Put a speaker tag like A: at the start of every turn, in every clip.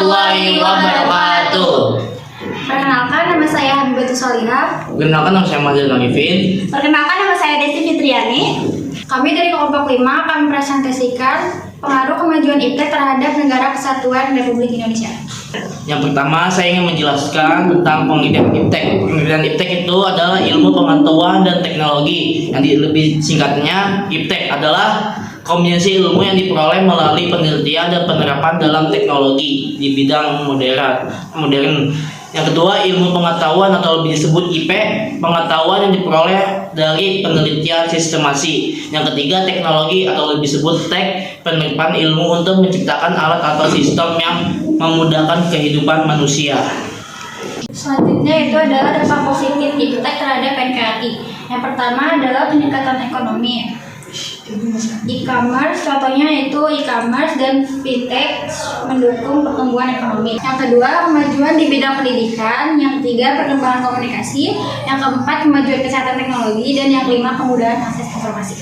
A: warahmatullahi wabarakatuh.
B: Perkenalkan, nama saya Habibatus Solihah.
A: Perkenalkan, nama saya Mazal Nagifin.
B: Perkenalkan, nama saya Desti Fitriani. Kami dari kelompok 5 akan mempresentasikan pengaruh kemajuan iptek terhadap Negara Kesatuan Republik Indonesia.
A: Yang pertama, saya ingin menjelaskan tentang penelitian iptek. Penelitian iptek itu adalah ilmu pengetahuan dan teknologi. Yang lebih singkatnya, iptek adalah kombinasi ilmu yang diperoleh melalui penelitian dan penerapan dalam teknologi di bidang modern. Yang kedua, ilmu pengetahuan atau lebih disebut IP, pengetahuan yang diperoleh dari penelitian sistemasi. Yang ketiga, teknologi atau lebih disebut tech, penerapan ilmu untuk menciptakan alat atau sistem yang memudahkan kehidupan manusia.
B: Selanjutnya itu adalah dampak positif iptek terhadap NKRI. Yang pertama adalah peningkatan ekonomi. E-commerce, contohnya itu e-commerce dan fintech mendukung pertumbuhan ekonomi. Yang kedua, kemajuan di bidang pendidikan. Yang ketiga, perkembangan komunikasi. Yang keempat, kemajuan kesehatan teknologi. Dan yang kelima, kemudahan akses informasi.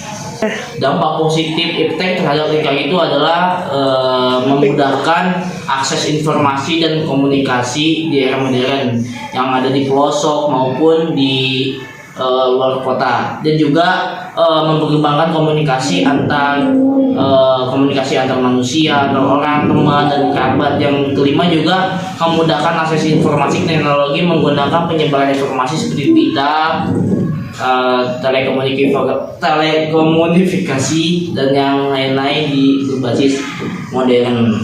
A: Dampak positif iptek terhadap NKRI itu adalah memudahkan akses informasi dan komunikasi di era modern yang ada di pelosok maupun di luar kota, dan juga memperkembangkan komunikasi antar manusia, antar orang, teman, dan kerabat. Yang kelima juga memudahkan akses informasi teknologi menggunakan penyebaran informasi seperti berita, telekomunikasi dan yang lain-lain di berbasis modern.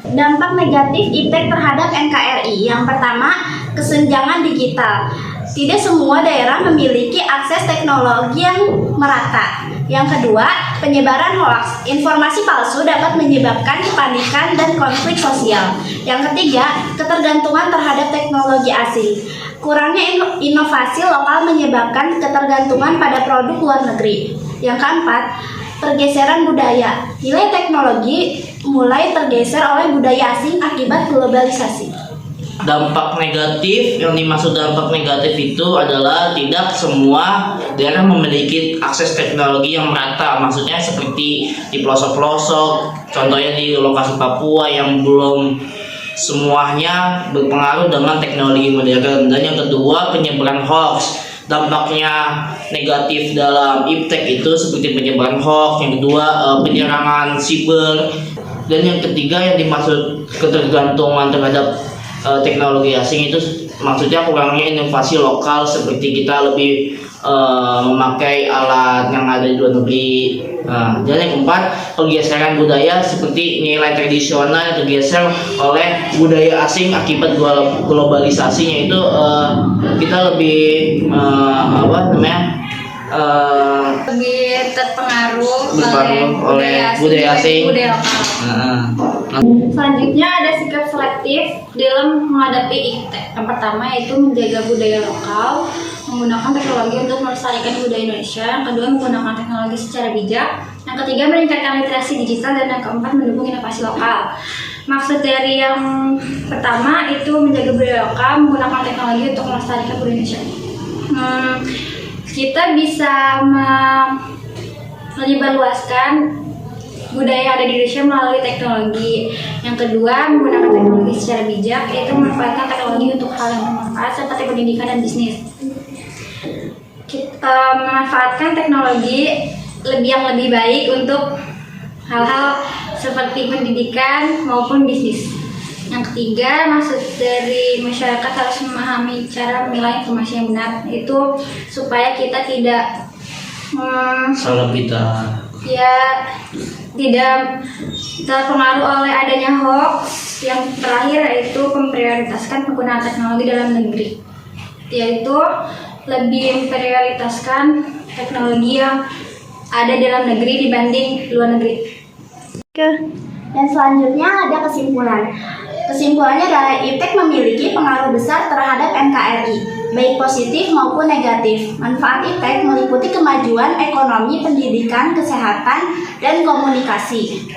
B: Dampak negatif iptek terhadap NKRI. Yang pertama, kesenjangan digital. Tidak semua daerah memiliki akses teknologi yang merata. Yang kedua, penyebaran hoaks. Informasi palsu dapat menyebabkan kepanikan dan konflik sosial. Yang ketiga, ketergantungan terhadap teknologi asing. Kurangnya inovasi lokal menyebabkan ketergantungan pada produk luar negeri. Yang keempat, pergeseran budaya. Nilai teknologi mulai tergeser oleh budaya asing akibat globalisasi.
A: Dampak negatif, yang dimaksud dampak negatif itu adalah tidak semua daerah memiliki akses teknologi yang merata. Maksudnya seperti di pelosok-pelosok, contohnya di lokasi Papua yang belum semuanya berpengaruh dengan teknologi modern. Dan yang kedua, penyebaran hoax. Dampaknya negatif dalam iptek itu seperti penyebaran hoax. Yang kedua, penyerangan siber. Dan yang ketiga, yang dimaksud ketergantungan terhadap teknologi asing itu maksudnya kurangnya inovasi lokal, seperti kita lebih memakai alat yang ada di luar negeri. Dan yang keempat, pergeseran budaya, seperti nilai tradisional yang tergeser oleh budaya asing akibat globalisasinya itu kita lebih
B: lebih terpengaruh
A: oleh budaya asing.
B: Budaya lokal. Selanjutnya ada sikap selektif dalam menghadapi iptek. Yang pertama yaitu menjaga budaya lokal, menggunakan teknologi untuk melestarikan budaya Indonesia. Yang kedua, menggunakan teknologi secara bijak. Yang ketiga, meningkatkan literasi digital. Dan yang keempat, mendukung inovasi lokal. Maksud dari yang pertama itu menjaga budaya lokal, menggunakan teknologi untuk melestarikan budaya Indonesia. Kita bisa menyebarluaskan budaya yang ada di Indonesia melalui teknologi. Yang kedua, menggunakan teknologi secara bijak, yaitu memanfaatkan teknologi untuk hal yang bermanfaat seperti pendidikan dan bisnis. Kita memanfaatkan teknologi yang lebih baik untuk hal-hal seperti pendidikan maupun bisnis. Yang ketiga, maksud dari masyarakat harus memahami cara memilah informasi yang benar, itu supaya kita tidak tidak terpengaruh oleh adanya hoax. Yang terakhir yaitu memprioritaskan penggunaan teknologi dalam negeri, yaitu lebih memprioritaskan teknologi yang ada dalam negeri dibanding luar negeri. Dan selanjutnya ada kesimpulan. Kesimpulannya adalah iptek memiliki pengaruh besar terhadap NKRI, baik positif maupun negatif. Manfaat iptek meliputi kemajuan ekonomi, pendidikan, kesehatan, dan komunikasi.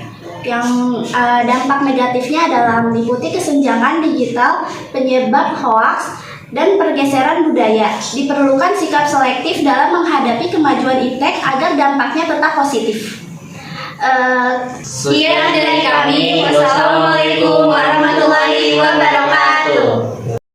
B: Yang dampak negatifnya adalah meliputi kesenjangan digital, penyebab hoaks, dan pergeseran budaya. Diperlukan sikap selektif dalam menghadapi kemajuan iptek agar dampaknya tetap positif. Sekian dari kami.